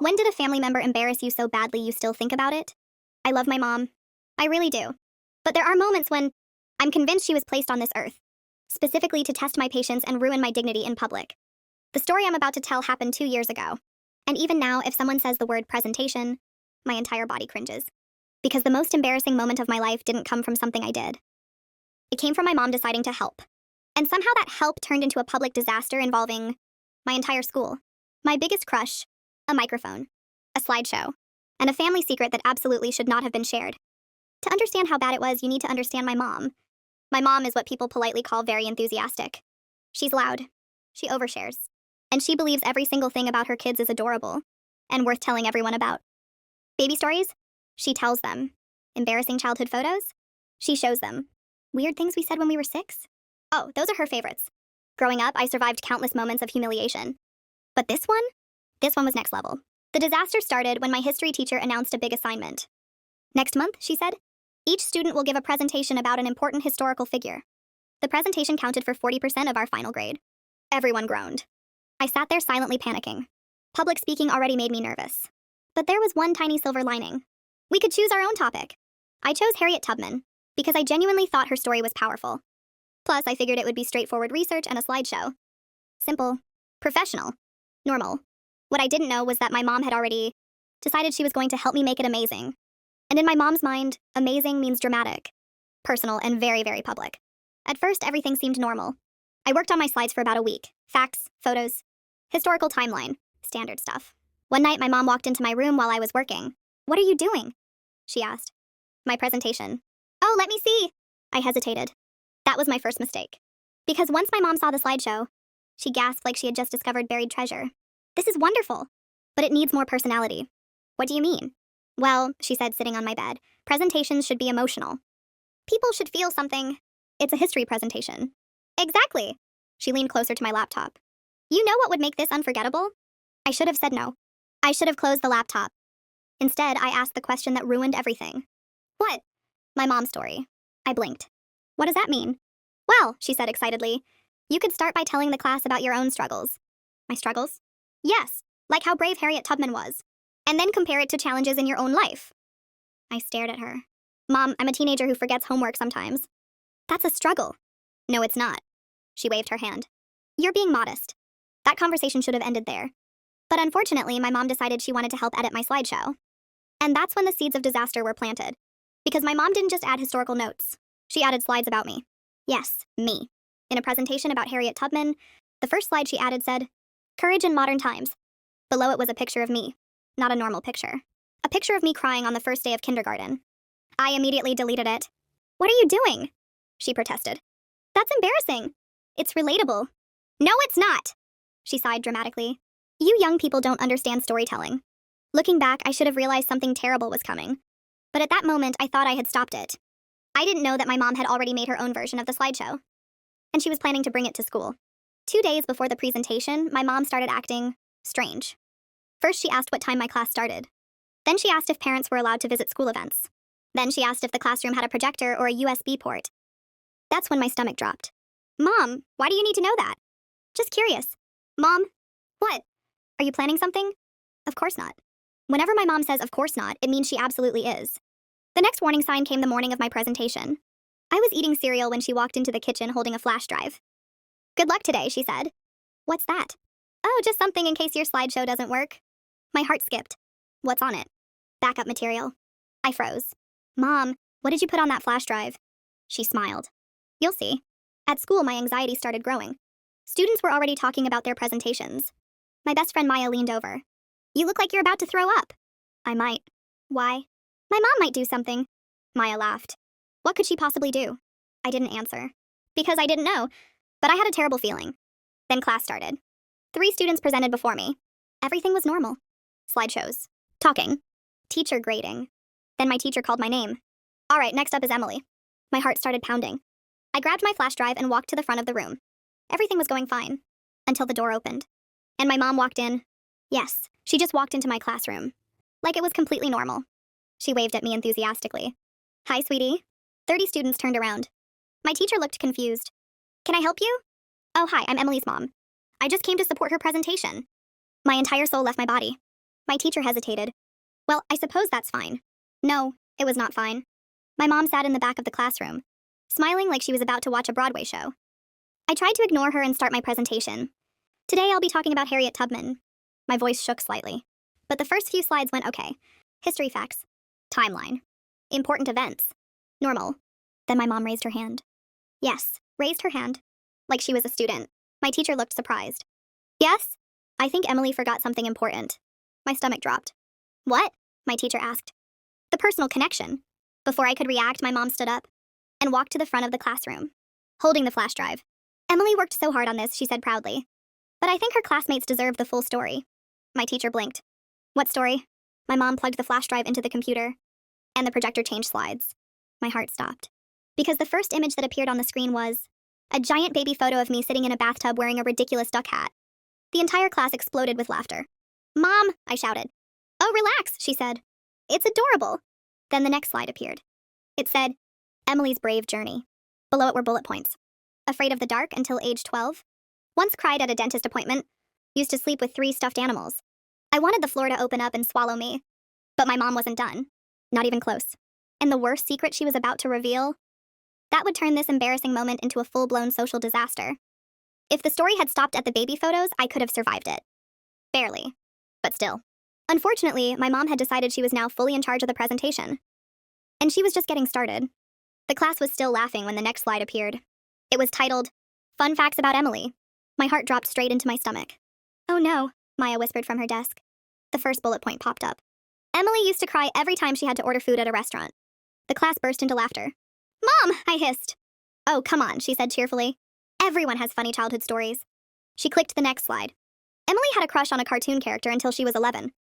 When did a family member embarrass you so badly you still think about it? I love my mom. I really do. But there are moments when I'm convinced she was placed on this earth, specifically to test my patience and ruin my dignity in public. The story I'm about to tell happened 2 years ago. And even now, if someone says the word presentation, my entire body cringes. Because the most embarrassing moment of my life didn't come from something I did. It came from my mom deciding to help. And somehow that help turned into a public disaster involving my entire school. My biggest crush, a microphone, a slideshow, and a family secret that absolutely should not have been shared. To understand how bad it was, you need to understand my mom. My mom is what people politely call very enthusiastic. She's loud. She overshares. And she believes every single thing about her kids is adorable and worth telling everyone about. Baby stories? She tells them. Embarrassing childhood photos? She shows them. Weird things we said when we were 6? Oh, those are her favorites. Growing up, I survived countless moments of humiliation. But this one? This one was next level. The disaster started when my history teacher announced a big assignment. Next month, she said, each student will give a presentation about an important historical figure. The presentation counted for 40% of our final grade. Everyone groaned. I sat there silently panicking. Public speaking already made me nervous. But there was one tiny silver lining. We could choose our own topic. I chose Harriet Tubman because I genuinely thought her story was powerful. Plus, I figured it would be straightforward research and a slideshow. Simple. Professional. Normal. What I didn't know was that my mom had already decided she was going to help me make it amazing. And in my mom's mind, amazing means dramatic, personal, and very, very public. At first, everything seemed normal. I worked on my slides for about a week. Facts, photos, historical timeline, standard stuff. One night, my mom walked into my room while I was working. "What are you doing?" she asked. "My presentation." "Oh, let me see." I hesitated. That was my first mistake. Because once my mom saw the slideshow, she gasped like she had just discovered buried treasure. "This is wonderful, but it needs more personality." "What do you mean?" "Well," she said, sitting on my bed, "presentations should be emotional. People should feel something. It's a history presentation." "Exactly." She leaned closer to my laptop. "You know what would make this unforgettable?" I should have said no. I should have closed the laptop. Instead, I asked the question that ruined everything. "What?" "My mom's story." I blinked. "What does that mean?" "Well," she said excitedly, "you could start by telling the class about your own struggles." "My struggles?" "Yes, like how brave Harriet Tubman was. And then compare it to challenges in your own life." I stared at her. "Mom, I'm a teenager who forgets homework sometimes." "That's a struggle." "No, it's not." She waved her hand. "You're being modest." That conversation should have ended there. But unfortunately, my mom decided she wanted to help edit my slideshow. And that's when the seeds of disaster were planted. Because my mom didn't just add historical notes. She added slides about me. Yes, me. In a presentation about Harriet Tubman, the first slide she added said, "Courage in Modern Times." Below it was a picture of me. Not a normal picture. A picture of me crying on the first day of kindergarten. I immediately deleted it. "What are you doing?" she protested. "That's embarrassing. It's relatable." "No, it's not," she sighed dramatically. "You young people don't understand storytelling." Looking back, I should have realized something terrible was coming. But at that moment, I thought I had stopped it. I didn't know that my mom had already made her own version of the slideshow. And she was planning to bring it to school. 2 days before the presentation, my mom started acting strange. First, she asked what time my class started. Then she asked if parents were allowed to visit school events. Then she asked if the classroom had a projector or a USB port. That's when my stomach dropped. "Mom, why do you need to know that?" "Just curious." "Mom, what? Are you planning something?" "Of course not." Whenever my mom says "of course not," it means she absolutely is. The next warning sign came the morning of my presentation. I was eating cereal when she walked into the kitchen holding a flash drive. "Good luck today," she said. "What's that?" "Oh, just something in case your slideshow doesn't work." My heart skipped. "What's on it?" "Backup material." I froze. "Mom, what did you put on that flash drive?" She smiled. "You'll see." At school, my anxiety started growing. Students were already talking about their presentations. My best friend Maya leaned over. "You look like you're about to throw up." "I might." "Why?" "My mom might do something." Maya laughed. What could she possibly do? I didn't answer. Because I didn't know, but I had a terrible feeling. Then class started. 3 students presented before me. Everything was normal. Slideshows. Talking. Teacher grading. Then my teacher called my name. "All right, next up is Emily." My heart started pounding. I grabbed my flash drive and walked to the front of the room. Everything was going fine. Until the door opened. And my mom walked in. Yes, she just walked into my classroom. Like it was completely normal. She waved at me enthusiastically. "Hi, sweetie." 30 students turned around. My teacher looked confused. "Can I help you?" "Oh, hi, I'm Emily's mom. I just came to support her presentation." My entire soul left my body. My teacher hesitated. Well, I suppose that's fine. No, it was not fine. My mom sat in the back of the classroom, smiling like she was about to watch a Broadway show. I tried to ignore her and start my presentation. Today I'll be talking about Harriet Tubman. My voice shook slightly. But the first few slides went okay. History facts. Timeline. Important events. Normal. Then my mom raised her hand. Yes, raised her hand. Like she was a student. My teacher looked surprised. Yes? I think Emily forgot something important. My stomach dropped. What? My teacher asked. The personal connection. Before I could react, my mom stood up and walked to the front of the classroom, holding the flash drive. Emily worked so hard on this, she said proudly. But I think her classmates deserve the full story. My teacher blinked. What story? My mom plugged the flash drive into the computer, and the projector changed slides. My heart stopped. Because the first image that appeared on the screen was a giant baby photo of me sitting in a bathtub wearing a ridiculous duck hat. The entire class exploded with laughter. Mom, I shouted. Oh, relax, she said. It's adorable. Then the next slide appeared. It said, Emily's brave journey. Below it were bullet points. Afraid of the dark until age 12. Once cried at a dentist appointment. Used to sleep with 3 stuffed animals. I wanted the floor to open up and swallow me. But my mom wasn't done. Not even close. And the worst secret she was about to reveal? That would turn this embarrassing moment into a full-blown social disaster. If the story had stopped at the baby photos, I could have survived it. Barely. But still. Unfortunately, my mom had decided she was now fully in charge of the presentation. And she was just getting started. The class was still laughing when the next slide appeared. It was titled, Fun Facts About Emily. My heart dropped straight into my stomach. Oh no, Maya whispered from her desk. The first bullet point popped up. Emily used to cry every time she had to order food at a restaurant. The class burst into laughter. Mom, I hissed. Oh, come on, she said cheerfully. Everyone has funny childhood stories. She clicked the next slide. Emily had a crush on a cartoon character until she was 11.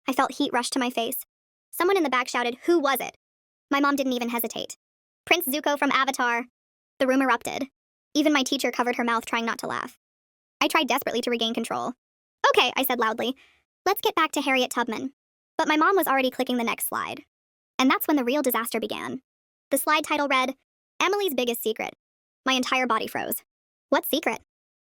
I felt heat rush to my face. Someone in the back shouted, Who was it? My mom didn't even hesitate. Prince Zuko from Avatar. The room erupted. Even my teacher covered her mouth trying not to laugh. I tried desperately to regain control. Okay, I said loudly. Let's get back to Harriet Tubman. But my mom was already clicking the next slide. And that's when the real disaster began. The slide title read, Emily's Biggest Secret. My entire body froze. What secret?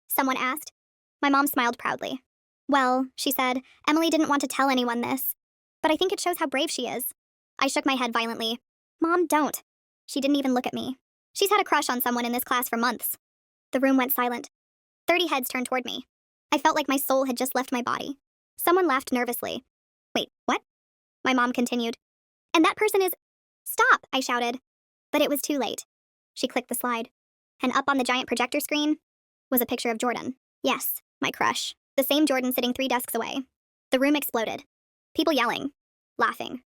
Someone asked. My mom smiled proudly. Well, she said, Emily didn't want to tell anyone this. But I think it shows how brave she is. I shook my head violently. Mom, don't. She didn't even look at me. She's had a crush on someone in this class for months. The room went silent. 30 heads turned toward me. I felt like my soul had just left my body. Someone laughed nervously. Wait, what? My mom continued. And that person is... Stop, I shouted. But it was too late. She clicked the slide. And up on the giant projector screen was a picture of Jordan. Yes, my crush. The same Jordan sitting 3 desks away. The room exploded. People yelling, laughing,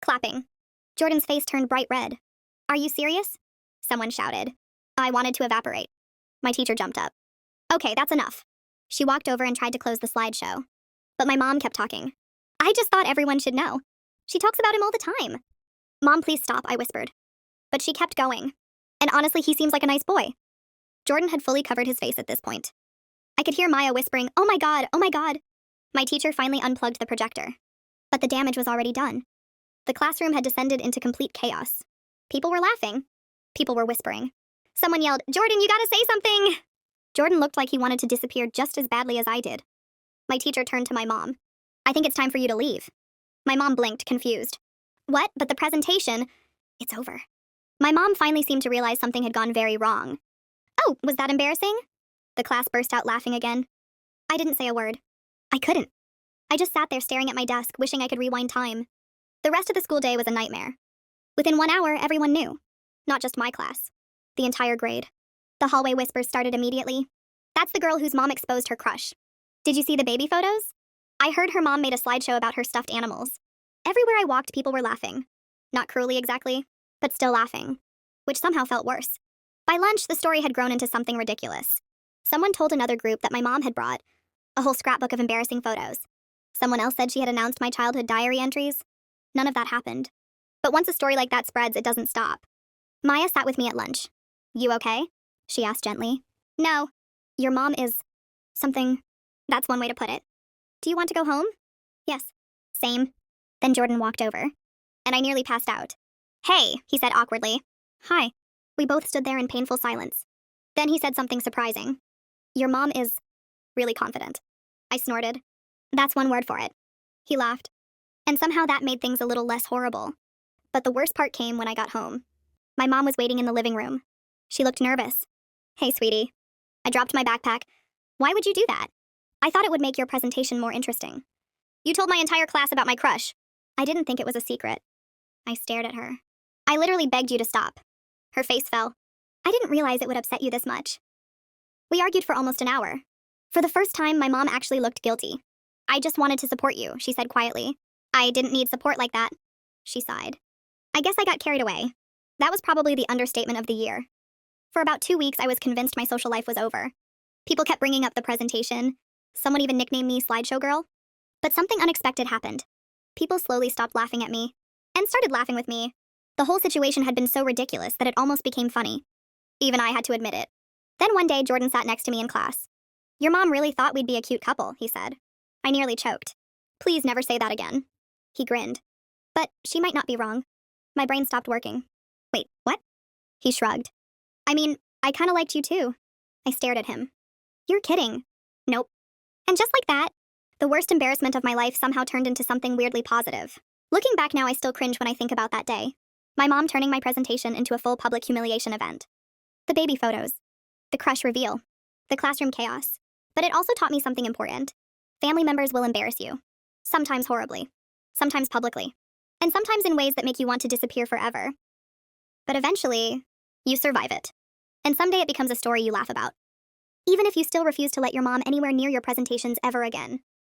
clapping. Jordan's face turned bright red. Are you serious? Someone shouted. I wanted to evaporate. My teacher jumped up. Okay, that's enough. She walked over and tried to close the slideshow. But my mom kept talking. I just thought everyone should know. She talks about him all the time. Mom, please stop, I whispered. But she kept going. And honestly, he seems like a nice boy. Jordan had fully covered his face at this point. I could hear Maya whispering, oh my god, oh my god. My teacher finally unplugged the projector. But the damage was already done. The classroom had descended into complete chaos. People were laughing. People were whispering. Someone yelled, Jordan, you gotta say something! Jordan looked like he wanted to disappear just as badly as I did. My teacher turned to my mom. I think it's time for you to leave. My mom blinked, confused. What? But the presentation... It's over. My mom finally seemed to realize something had gone very wrong. Oh, was that embarrassing? The class burst out laughing again. I didn't say a word. I couldn't. I just sat there staring at my desk, wishing I could rewind time. The rest of the school day was a nightmare. Within 1 hour, everyone knew. Not just my class. The entire grade. The hallway whispers started immediately. That's the girl whose mom exposed her crush. Did you see the baby photos? I heard her mom made a slideshow about her stuffed animals. Everywhere I walked, people were laughing. Not cruelly exactly, but still laughing. Which somehow felt worse. By lunch, the story had grown into something ridiculous. Someone told another group that my mom had brought a whole scrapbook of embarrassing photos. Someone else said she had announced my childhood diary entries. None of that happened. But once a story like that spreads, it doesn't stop. Maya sat with me at lunch. You okay? She asked gently. No. Your mom is... something... That's one way to put it. Do you want to go home? Yes. Same. Then Jordan walked over. And I nearly passed out. Hey, he said awkwardly. Hi. We both stood there in painful silence. Then he said something surprising. Your mom is... really confident. I snorted. That's one word for it. He laughed. And somehow that made things a little less horrible. But the worst part came when I got home. My mom was waiting in the living room. She looked nervous. "Hey, sweetie." I dropped my backpack. "Why would you do that?" "I thought it would make your presentation more interesting." "You told my entire class about my crush." "I didn't think it was a secret." I stared at her. "I literally begged you to stop." Her face fell. "I didn't realize it would upset you this much." We argued for almost an hour. For the first time, my mom actually looked guilty. "I just wanted to support you," she said quietly. "I didn't need support like that." She sighed. "I guess I got carried away." That was probably the understatement of the year. For about 2 weeks, I was convinced my social life was over. People kept bringing up the presentation. Someone even nicknamed me Slideshow Girl. But something unexpected happened. People slowly stopped laughing at me and started laughing with me. The whole situation had been so ridiculous that it almost became funny. Even I had to admit it. Then one day, Jordan sat next to me in class. "Your mom really thought we'd be a cute couple," he said. I nearly choked. "Please never say that again." He grinned. "But she might not be wrong." My brain stopped working. "Wait, what?" He shrugged. "I mean, I kinda liked you too." I stared at him. "You're kidding." "Nope." And just like that, the worst embarrassment of my life somehow turned into something weirdly positive. Looking back now, I still cringe when I think about that day. My mom turning my presentation into a full public humiliation event. The baby photos. The crush reveal. The classroom chaos. But it also taught me something important. Family members will embarrass you. Sometimes horribly. Sometimes publicly. And sometimes in ways that make you want to disappear forever. But eventually, you survive it. And someday it becomes a story you laugh about. Even if you still refuse to let your mom anywhere near your presentations ever again.